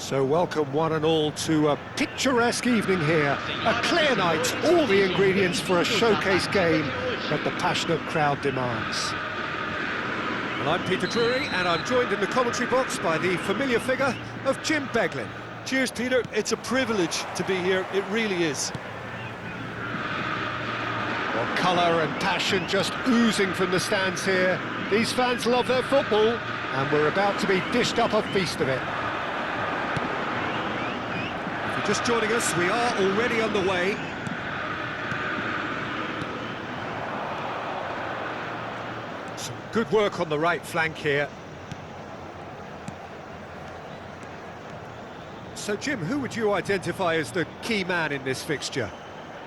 So welcome one and all to a picturesque evening here. A clear night, all the ingredients for a showcase game that the passionate crowd demands. And I'm Peter Drury, and I'm joined in the commentary box by the familiar figure of Jim Beglin. Cheers, Peter. It's a privilege to be here. It really is. Well, colour and passion just oozing from the stands here. These fans love their football, and we're about to be dished up a feast of it. If you're just joining us, we are already underway. Some good work on the right flank here. So, Jim, who would you identify as the key man in this fixture?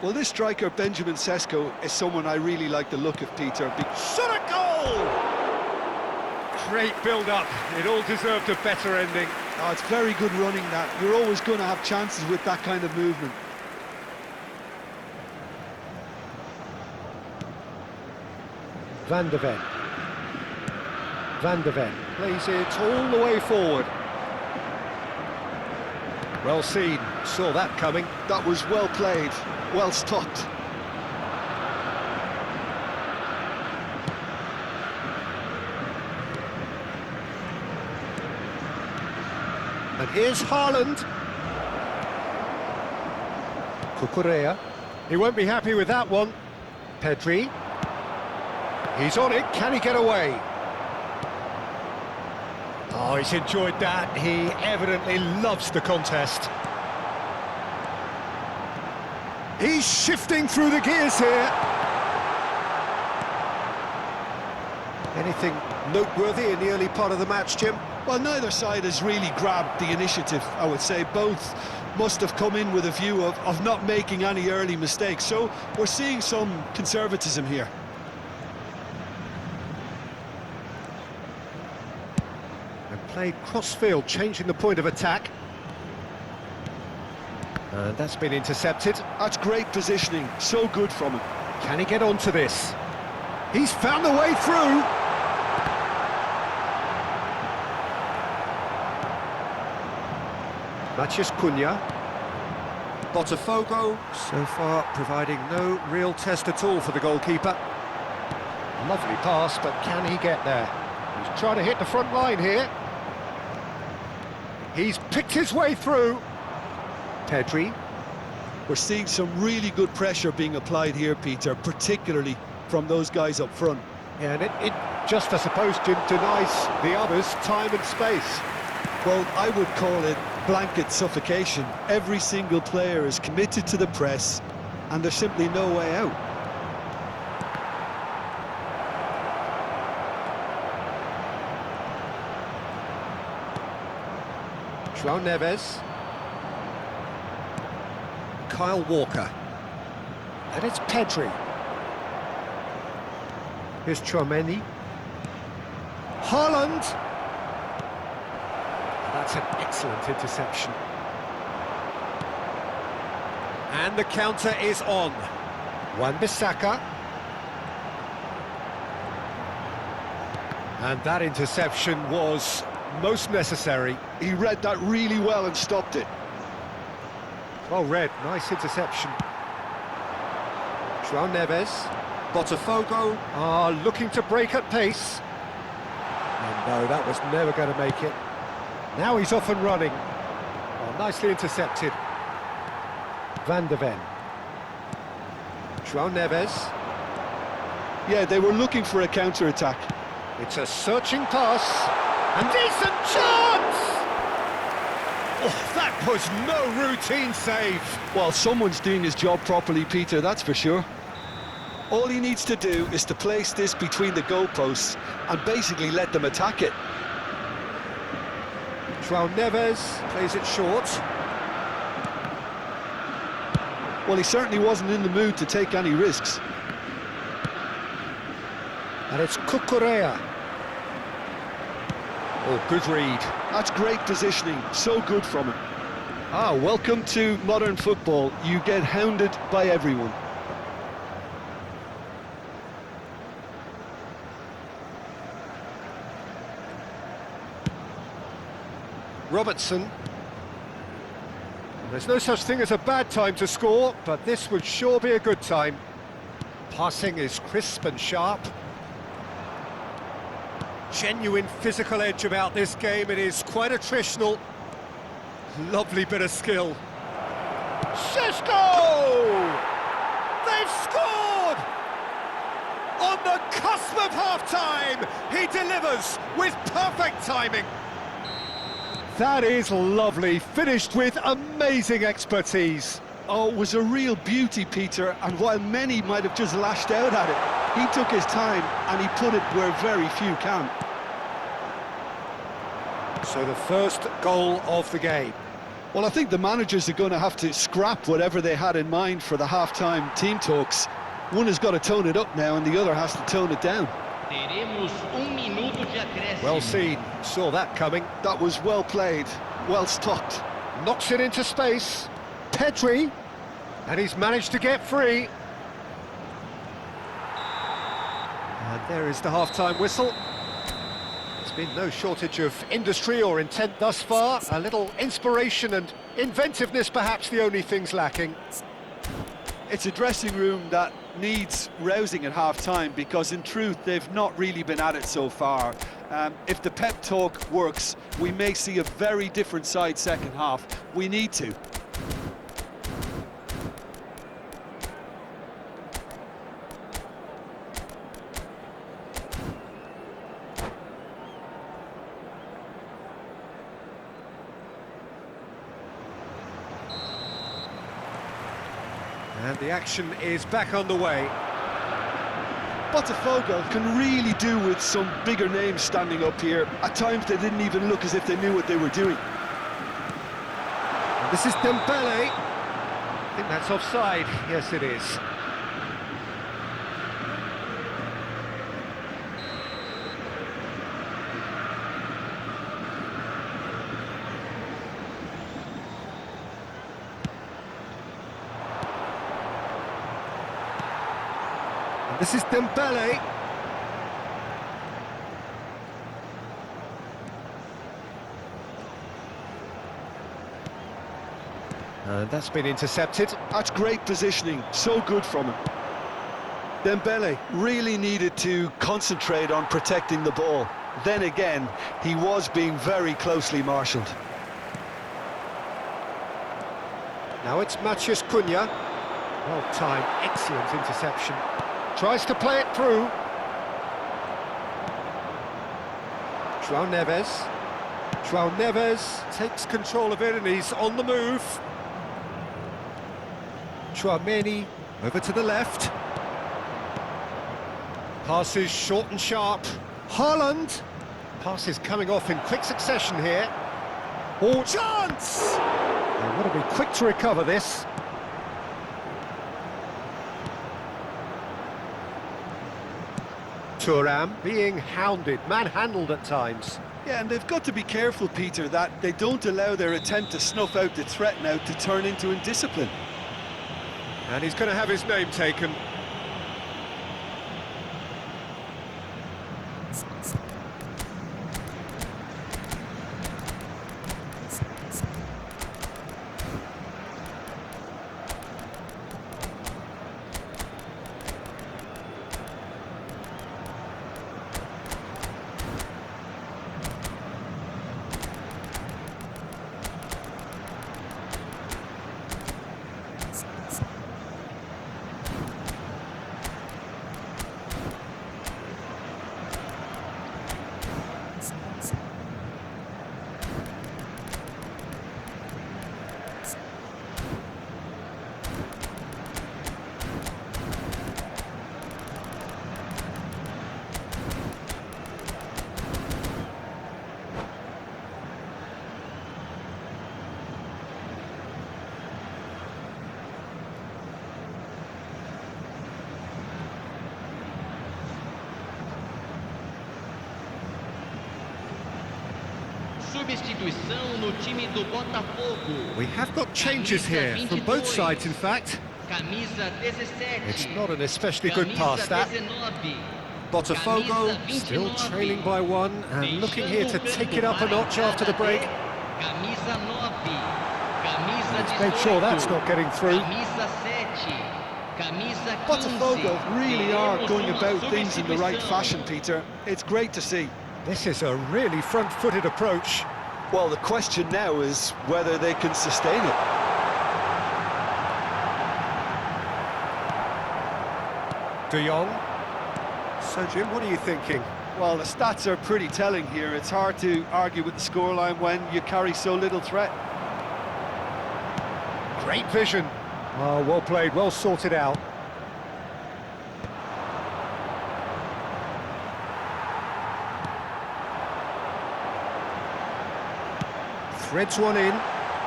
Well, this striker, Benjamin Sesko, is someone I really like the look of, Peter. Shot a goal! Great build-up. It all deserved a better ending. Oh, it's very good running, that. You're always going to have chances with that kind of movement. Van de Ven. Van de Ven plays it all the way forward. Well seen, saw that coming. That was well played, well stopped. And here's Haaland. Cucurella. He won't be happy with that one. Pedri. He's on it, can he get away? Oh, he's enjoyed that. He evidently loves the contest. He's shifting through the gears here. Anything noteworthy in the early part of the match, Jim? Well, neither side has really grabbed the initiative, I would say. Both must have come in with a view of not making any early mistakes. So we're seeing some conservatism here. Played cross-field, changing the point of attack. And that's been intercepted. That's great positioning, so good from him. Can he get onto this? He's found the way through! Matheus Cunha. Botafogo, so far providing no real test at all for the goalkeeper. Lovely pass, but can he get there? He's trying to hit the front line here. He's picked his way through. Pedri. We're seeing some really good pressure being applied here, Peter, particularly from those guys up front. Yeah, and it just, I suppose, denies the others time and space. Well, I would call it blanket suffocation. Every single player is committed to the press, and there's simply no way out. João Neves. Kyle Walker. And it's Pedri. Here's Tchouaméni. Haaland. That's an excellent interception. And the counter is on. Wan-Bissaka. And that interception was most necessary. He read that really well and stopped it. Well read, nice interception. João Neves. Botafogo are looking to break at pace. And no, that was never going to make it. Now he's off and running. Oh, nicely intercepted. Van de Ven. João Neves. Yeah, they were looking for a counter-attack. It's a searching pass. And decent chance! Oh, that was no routine save. Well, someone's doing his job properly, Peter, that's for sure. All he needs to do is to place this between the goalposts and basically let them attack it. João Neves plays it short. Well, he certainly wasn't in the mood to take any risks. And it's Cucurella. Oh, good read. That's great positioning, so good from him. Ah, welcome to modern football. You get hounded by everyone. Robertson. There's no such thing as a bad time to score, but this would sure be a good time. Passing is crisp and sharp. Genuine physical edge about this game. It is quite attritional. Lovely bit of skill. Šeško! They've scored! On the cusp of half-time, he delivers with perfect timing. That is lovely, finished with amazing expertise. Oh, it was a real beauty, Peter, and while many might have just lashed out at it, he took his time and he put it where very few can. So the first goal of the game. Well, I think the managers are going to have to scrap whatever they had in mind for the half-time team talks. One has got to tone it up now and the other has to tone it down. Well seen, saw that coming. That was well played, well stopped. Knocks it into space. Pedri, and he's managed to get free. And there is the half-time whistle. There's been no shortage of industry or intent thus far. A little inspiration and inventiveness, perhaps the only things lacking. It's a dressing room that needs rousing at half-time because in truth they've not really been at it so far. If the pep talk works, we may see a very different side second half. We need to. And the action is back underway. Botafogo can really do with some bigger names standing up here. At times they didn't even look as if they knew what they were doing. And this is Dembele. I think that's offside. Yes, it is. This is Dembele. And that's been intercepted. That's great positioning, so good from him. Dembele really needed to concentrate on protecting the ball. Then again, he was being very closely marshalled. Now it's Matheus Cunha. Well timed, excellent interception. Tries to play it through. João Neves. João Neves takes control of it and he's on the move. Tchouaméni over to the left. Passes short and sharp. Haaland. Passes coming off in quick succession here. Oh, chance! They've got to be quick to recover this. Thuram being hounded, manhandled at times. Yeah, and they've got to be careful, Peter, that they don't allow their attempt to snuff out the threat now to turn into indiscipline. And he's going to have his name taken. Substituição no time do Botafogo. We have got changes here, from both sides in fact. Camisa 17. It's not an especially good pass, that. Botafogo still trailing by one and looking here to take it up a notch after the break. Camisa 9. Camisa Make sure that's not getting through. Camisa 7. Camisa 15. Botafogo really are Teremos going uma about things in the right substituição. fashion, Peter. It's great to see. This is a really front-footed approach. Well, the question now is whether they can sustain it. De Jong. So, Jim, what are you thinking? Well, the stats are pretty telling here. It's hard to argue with the scoreline when you carry so little threat. Great vision. Oh, well played, well sorted out. Threads one in.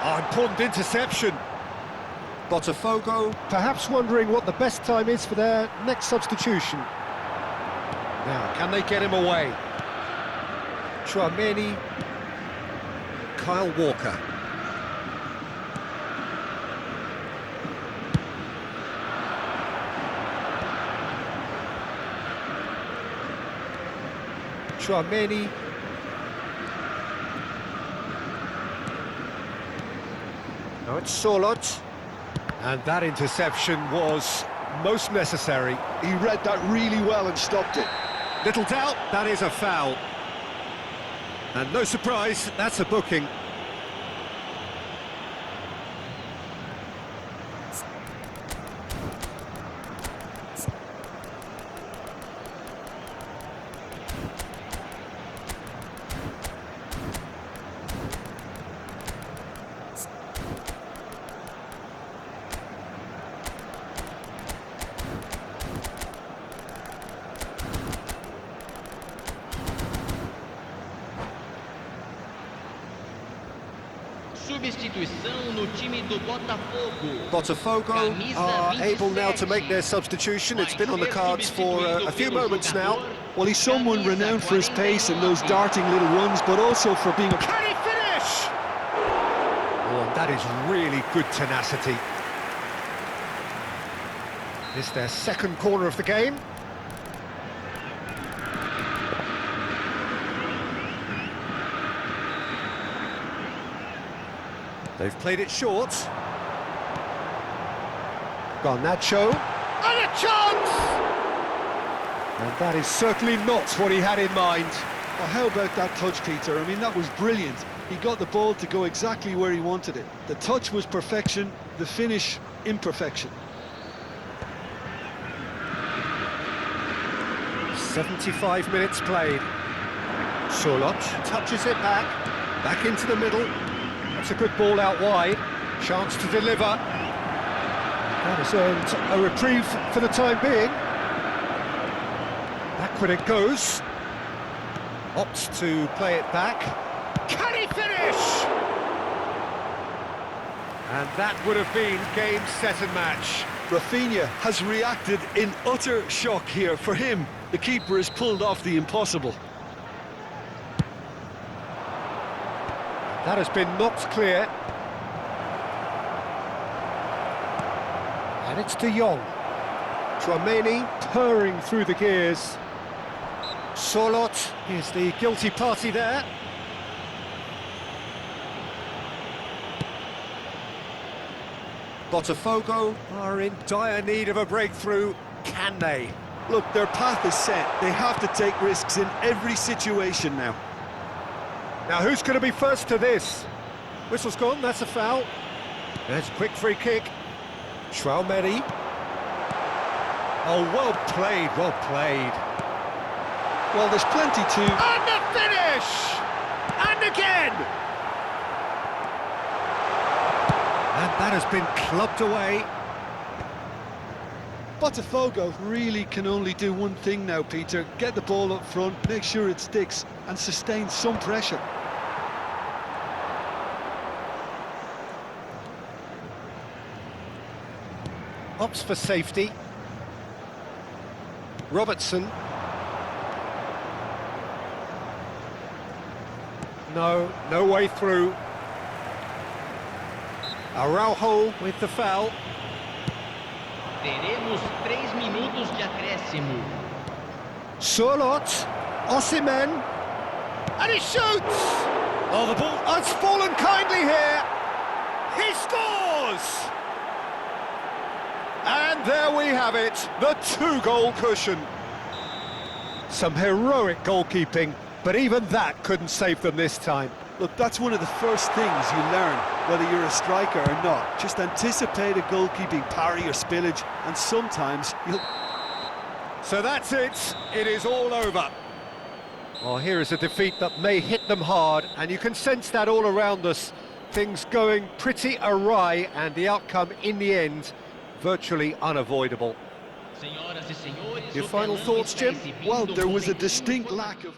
Oh, important interception. Botafogo perhaps wondering what the best time is for their next substitution. Now, can they get him away? Tchouaméni. Kyle Walker. Tchouaméni. Now it's Sorloth. And that interception was most necessary. He read that really well and stopped it. Little doubt, that is a foul. And no surprise, that's a booking. Substituição no time do Botafogo. Botafogo are able now to make their substitution. It's been on the cards for a few moments now. Well, he's someone renowned for his pace and those darting little runs, but also for being a... Can he finish? Oh, that is really good tenacity. This is their second corner of the game. They've played it short. Garnacho. And a chance! And that is certainly not what he had in mind. Well, how about that touch, Peter? I mean, that was brilliant. He got the ball to go exactly where he wanted it. The touch was perfection, the finish, imperfection. 75 minutes played. Sorloth touches it back into the middle. That's a good ball out wide. Chance to deliver. That has earned a reprieve for the time being. Backward it goes. Opts to play it back. Can he finish? And that would have been game, set and match. Rafinha has reacted in utter shock here. For him, the keeper has pulled off the impossible. That has been knocked clear. And it's De Jong. Tchouaméni purring through the gears. Sorloth is the guilty party there. Botafogo are in dire need of a breakthrough. Can they? Look, their path is set. They have to take risks in every situation now. Now, who's going to be first to this? Whistle's gone, that's a foul. There's a quick free kick. Tchouaméni. Oh, well played, well played. Well, there's plenty to... And the finish! And again! And that has been clubbed away. Botafogo really can only do one thing now, Peter. Get the ball up front, make sure it sticks, and sustain some pressure. Opts for safety. Robertson. No way through. Araujo with the foul. Teremos 3 minutos de acréscimo. Sorloth, Osimhen, and he shoots! Oh, the ball has fallen kindly here. He scores! And there we have it, the two-goal cushion. Some heroic goalkeeping, but even that couldn't save them this time. Look, that's one of the first things you learn, whether you're a striker or not. Just anticipate a goalkeeping parry or spillage, and sometimes you'll... So that's it, it is all over. Well, here is a defeat that may hit them hard, and you can sense that all around us. Things going pretty awry, and the outcome in the end, virtually unavoidable. Your final thoughts, Jim? Well, there was a distinct lack of...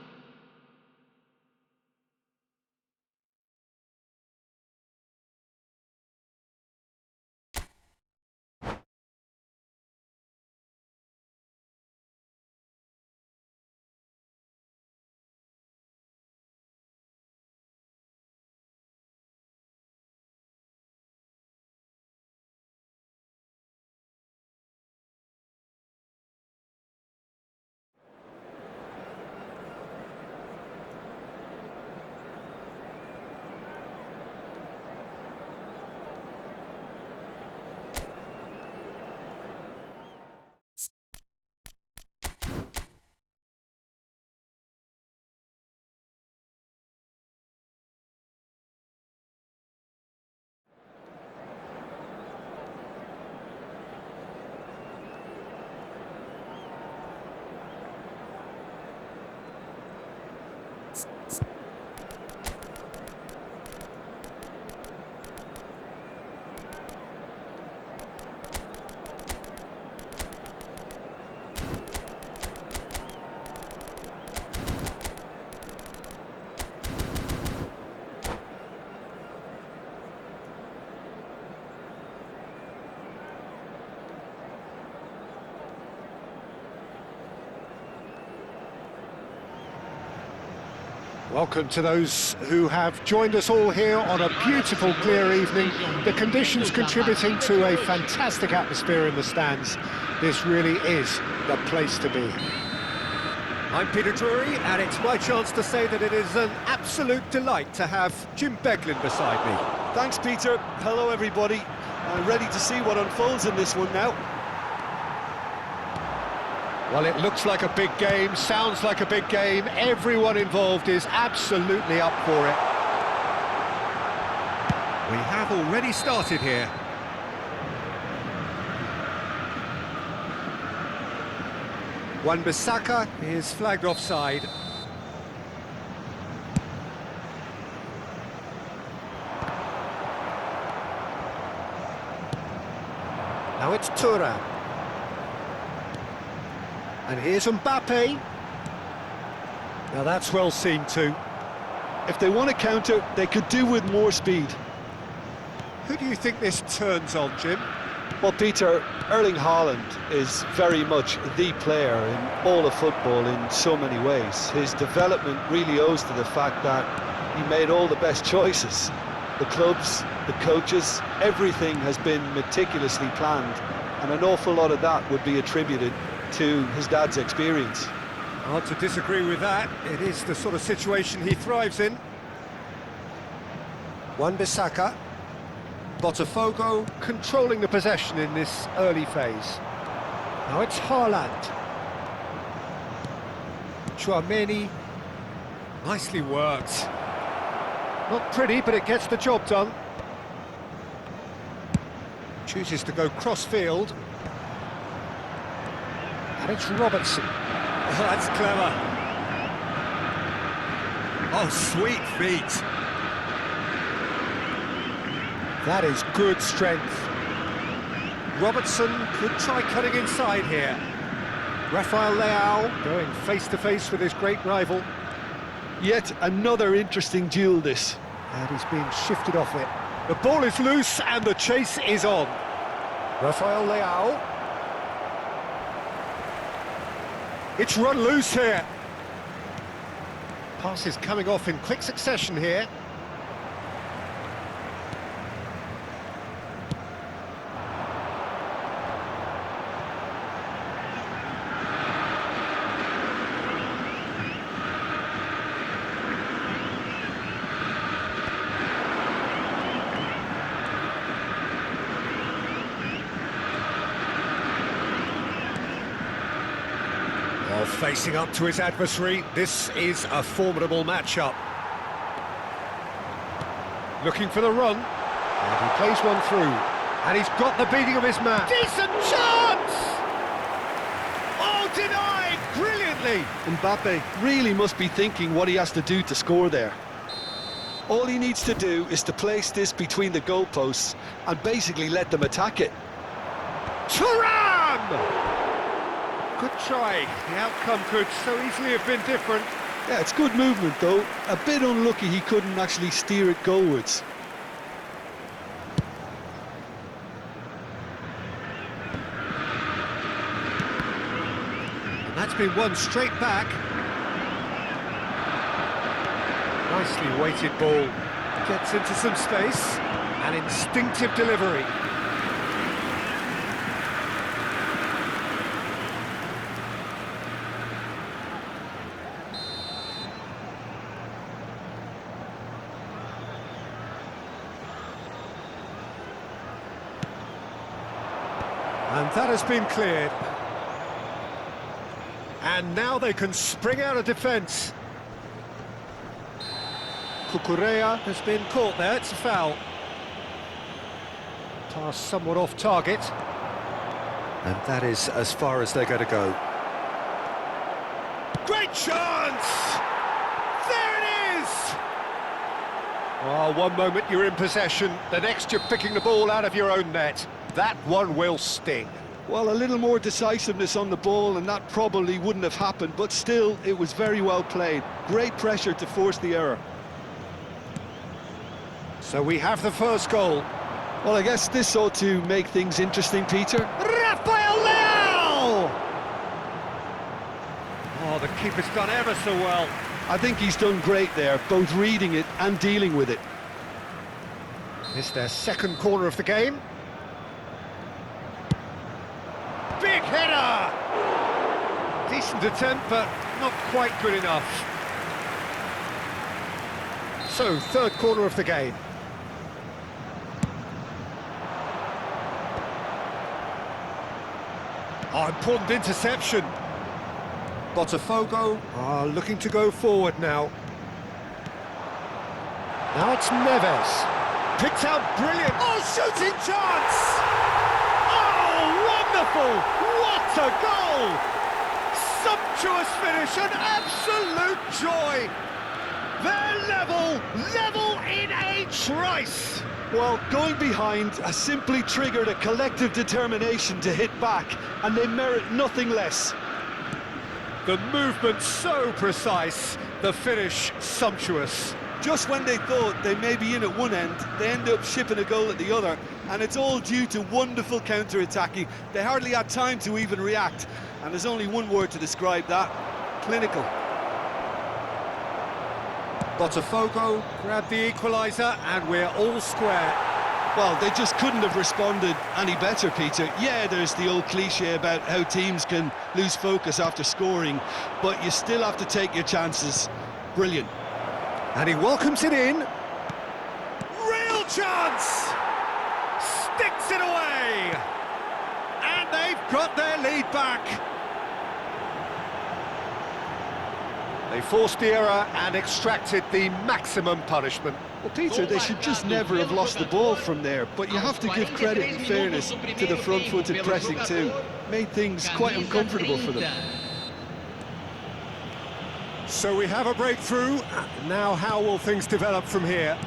Welcome to those who have joined us all here on a beautiful, clear evening. The conditions contributing to a fantastic atmosphere in the stands. This really is the place to be. I'm Peter Drury, and it's my chance to say that it is an absolute delight to have Jim Beglin beside me. Thanks, Peter. Hello, everybody. Ready to see what unfolds in this one now. Well, it looks like a big game, sounds like a big game. Everyone involved is absolutely up for it. We have already started here. Wan-Bissaka is flagged offside. Now it's Thuram. And here's Mbappe. Now that's well seen too. If they want to counter, they could do with more speed. Who do you think this turns on, Jim? Well, Peter, Erling Haaland is very much the player in all of football in so many ways. His development really owes to the fact that he made all the best choices. The clubs, the coaches, everything has been meticulously planned, and an awful lot of that would be attributed to his dad's experience. Hard to disagree with that. It is the sort of situation he thrives in. Wan-Bissaka. Botafogo controlling the possession in this early phase. Now it's Haaland. Tchouaméni. Nicely worked. Not pretty, but it gets the job done. Chooses to go cross-field. And it's Robertson. Oh, that's clever. Oh, sweet feet. That is good strength. Robertson could try cutting inside here. Rafael Leao going face-to-face with his great rival. Yet another interesting duel, this. And he's being shifted off it. The ball is loose and the chase is on. Rafael Leao. It's run loose here. Passes coming off in quick succession here. Facing up to his adversary, this is a formidable matchup. Looking for the run, and he plays one through, and he's got the beating of his man. Decent chance! Oh, denied brilliantly! Mbappe really must be thinking what he has to do to score there. All he needs to do is to place this between the goalposts and basically let them attack it. Thuram! Good try. The outcome could so easily have been different. Yeah, it's good movement though. A bit unlucky he couldn't actually steer it goalwards. And that's been won straight back. Nicely weighted ball. Gets into some space. An instinctive delivery. And that has been cleared. And now they can spring out of defence. Cucurella has been caught there, it's a foul. Pass somewhat off target. And that is as far as they're going to go. Great chance! There it is! Well, one moment you're in possession, the next you're picking the ball out of your own net. That one will sting. Well, a little more decisiveness on the ball and that probably wouldn't have happened, but still, it was very well played. Great pressure to force the error. So we have the first goal. Well, I guess this ought to make things interesting, Peter. Rafael Leao! Oh, the keeper's done ever so well. I think he's done great there, both reading it and dealing with it. It's their second corner of the game. Big header! Decent attempt, but not quite good enough. So, third corner of the game. Oh, important interception. Botafogo are looking to go forward now. Now it's Neves. Picked out brilliant. Oh, shooting chance! Wonderful! What a goal! Sumptuous finish, an absolute joy! They're level in a trice! Well, going behind has simply triggered a collective determination to hit back, and they merit nothing less. The movement so precise, the finish sumptuous. Just when they thought they may be in at one end, they end up shipping a goal at the other, and it's all due to wonderful counter-attacking. They hardly had time to even react, and there's only one word to describe that: clinical. Botafogo grabbed the equaliser, and we're all square. Well, they just couldn't have responded any better, Peter. Yeah, there's the old cliche about how teams can lose focus after scoring, but you still have to take your chances. Brilliant. And he welcomes it in. Real chance! Sticks it away! And they've got their lead back. They forced the error and extracted the maximum punishment. Well, Peter, they should just never have lost the ball from there, but you have to give credit and fairness to the front-footed pressing too. Made things quite uncomfortable for them. So we have a breakthrough. Now how will things develop from here?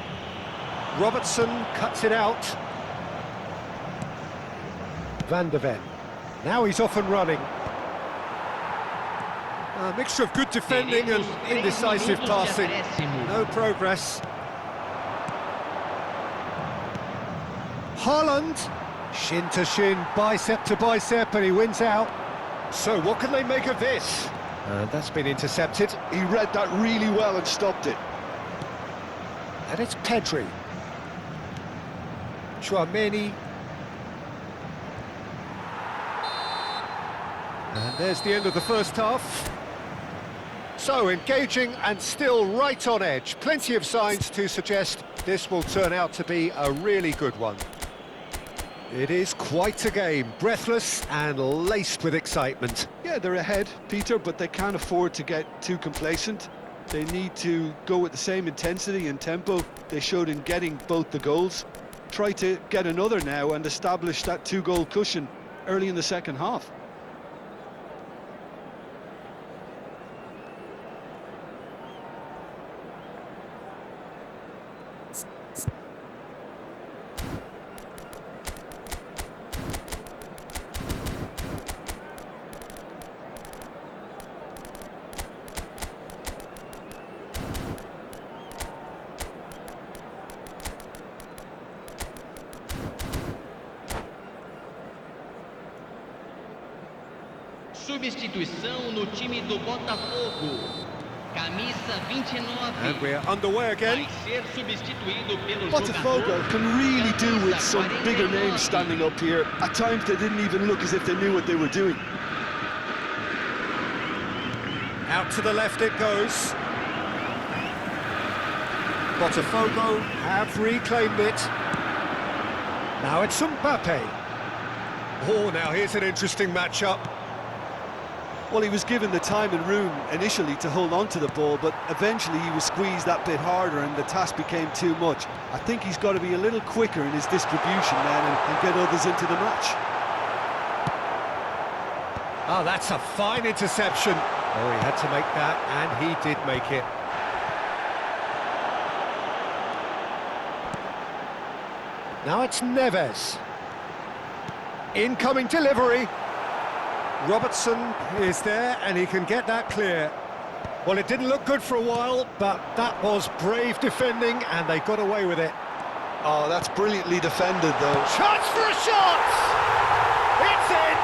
Robertson cuts it out. Van de Ven. Now he's off and running. A mixture of good defending and indecisive passing. No progress. Haaland. Shin to shin, bicep to bicep, and he wins out. So what can they make of this? That's been intercepted. He read that really well and stopped it. And it's Pedri. Tchouaméni. And there's the end of the first half. So engaging and still right on edge. Plenty of signs to suggest this will turn out to be a really good one. It is quite a game, breathless and laced with excitement. Yeah, they're ahead, Peter, but they can't afford to get too complacent. They need to go with the same intensity and tempo they showed in getting both the goals. Try to get another now and establish that two-goal cushion early in the second half. Substituição no time do Botafogo. Camisa 29. And we're underway again. Vai ser substituído pelo Botafogo jogador can really do with camisa some bigger 49. names standing up here. At times they didn't even look as if they knew what they were doing. Out to the left it goes. Botafogo have reclaimed it. Now it's Mbappe. Oh, now here's an interesting matchup. Well, he was given the time and room initially to hold on to the ball, but eventually he was squeezed that bit harder and the task became too much. I think he's got to be a little quicker in his distribution then and get others into the match. Oh, that's a fine interception. Oh, he had to make that, and he did make it. Now it's Neves. Incoming delivery. Robertson is there, and he can get that clear. Well, it didn't look good for a while, but that was brave defending, and they got away with it. Oh, that's brilliantly defended, though. Chance for a shot! It's in!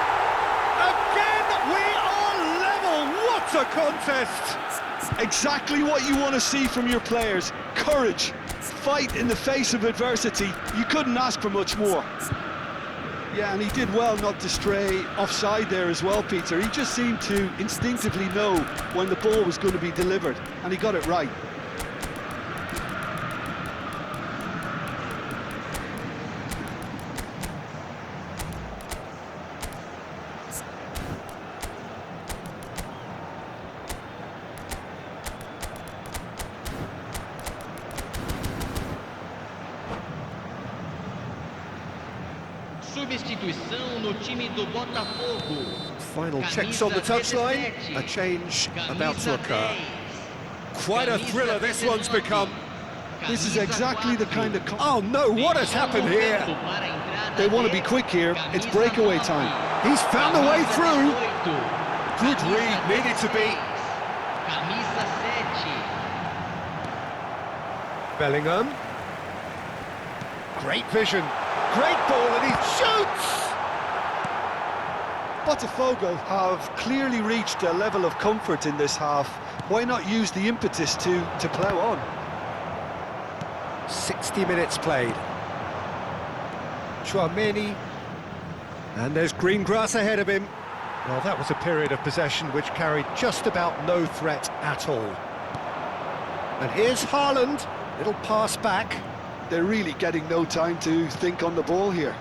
Again, we are level! What a contest! Exactly what you want to see from your players. Courage, fight in the face of adversity. You couldn't ask for much more. Yeah, and he did well not to stray offside there as well, Peter. He just seemed to instinctively know when the ball was going to be delivered, and he got it right. Substituição no time do Botafogo. Final checks on the touchline. A change about to occur. Quite a thriller this one's become. This is exactly the kind of... Oh no, what has happened here? They want to be quick here. It's breakaway time. He's found a way through. Good read, needed to be. Camisa 7. Bellingham. Great vision. Great ball, and he shoots! Botafogo have clearly reached a level of comfort in this half. Why not use the impetus to plough on? 60 minutes played. Tchouaméni. And there's green grass ahead of him. Well, that was a period of possession which carried just about no threat at all. And here's Haaland. Little pass back. They're really getting no time to think on the ball here.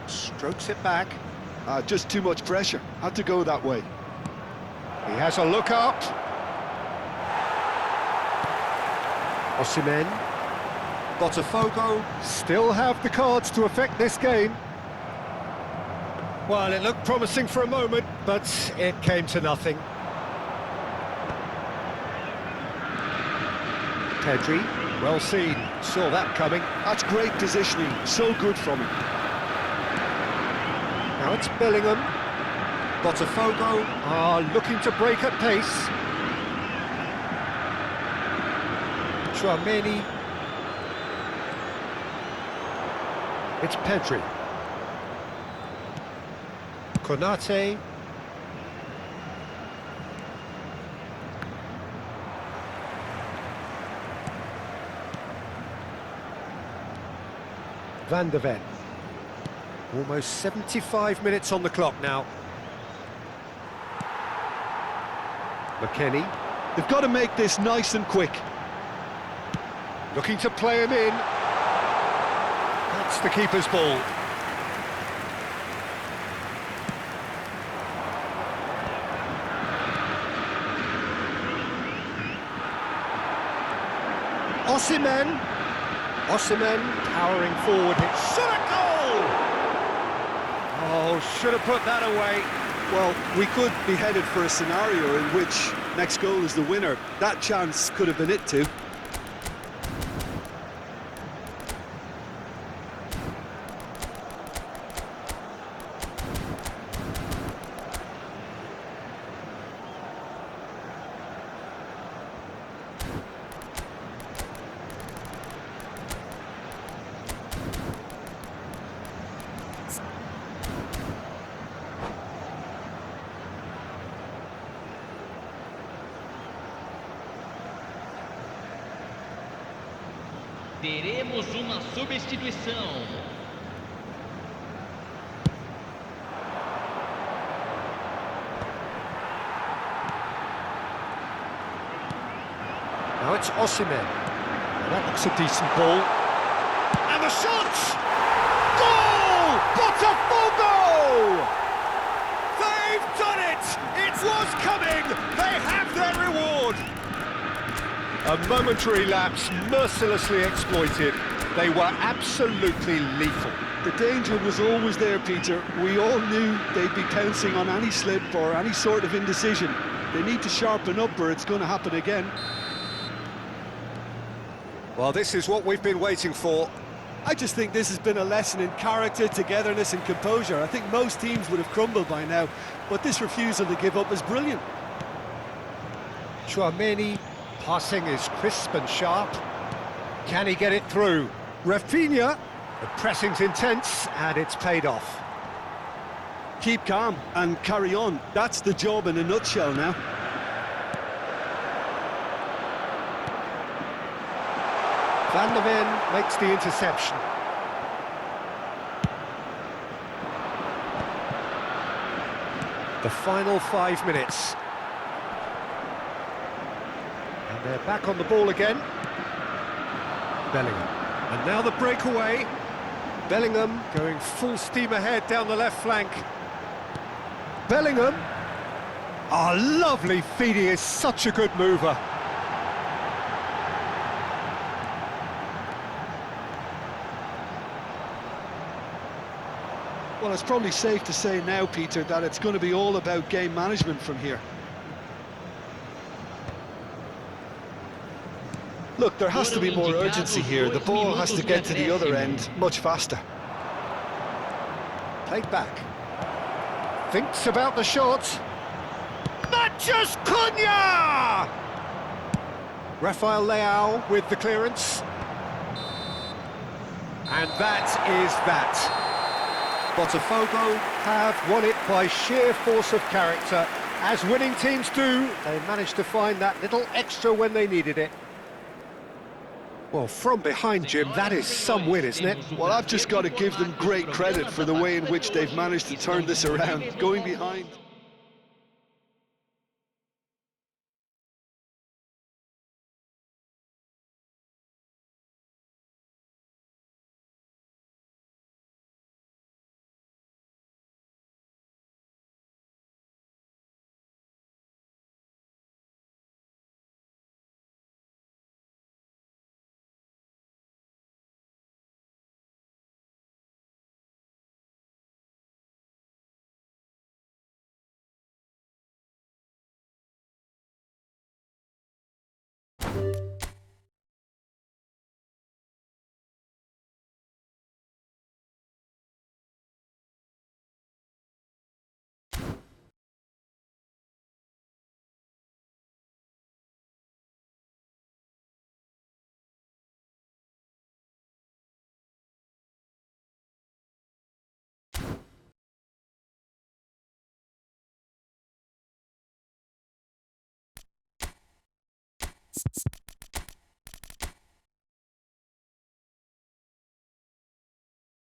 Strokes it back. Just too much pressure. Had to go that way. He has a look up. Osimhen. Botafogo still have the cards to affect this game. Well, it looked promising for a moment, but it came to nothing. Pedri, well seen, saw that coming. That's great positioning, so good from him. Now it's Bellingham. Botafogo are looking to break at pace. Tchouaméni. It's Pedri. Konate. Van de Ven. Almost 75 minutes on the clock now. McKennie. They've got to make this nice and quick. Looking to play him in. That's It's the keeper's ball. Osimhen powering forward. It's shot a goal! Oh, should have put that away. Well, we could be headed for a scenario in which next goal is the winner. That chance could have been it too. Teremos uma substituição. Now it's Osimhen. Well, that looks a decent ball. And the shot! Goal! Botafogo! They've done it! It was coming! They have their reward! A momentary lapse, mercilessly exploited. They were absolutely lethal. The danger was always there, Peter. We all knew they'd be pouncing on any slip or any sort of indecision. They need to sharpen up or it's going to happen again. Well, this is what we've been waiting for. I just think this has been a lesson in character, togetherness and composure. I think most teams would have crumbled by now, but this refusal to give up is brilliant. Tchouaméni, passing is crisp and sharp. Can he get it through? Rafinha, the pressing's intense and it's paid off. Keep calm and carry on. That's the job in a nutshell now. Van der Ven makes the interception. The final 5 minutes. And they're back on the ball again. Bellingham. And now the breakaway. Bellingham going full steam ahead down the left flank. Bellingham. Oh, lovely feed. He is such a good mover. Well, it's probably safe to say now, Peter, that it's going to be all about game management from here. Look, there has to be more urgency here. The ball has to get to the other end much faster. Played back. Thinks about the shot. Matheus Cunha! Rafael Leao with the clearance. And that is that. Botafogo have won it by sheer force of character. As winning teams do, they managed to find that little extra when they needed it. Well, from behind, Jim, that is some win, isn't it? Well, I've just got to give them great credit for the way in which they've managed to turn this around. Going behind.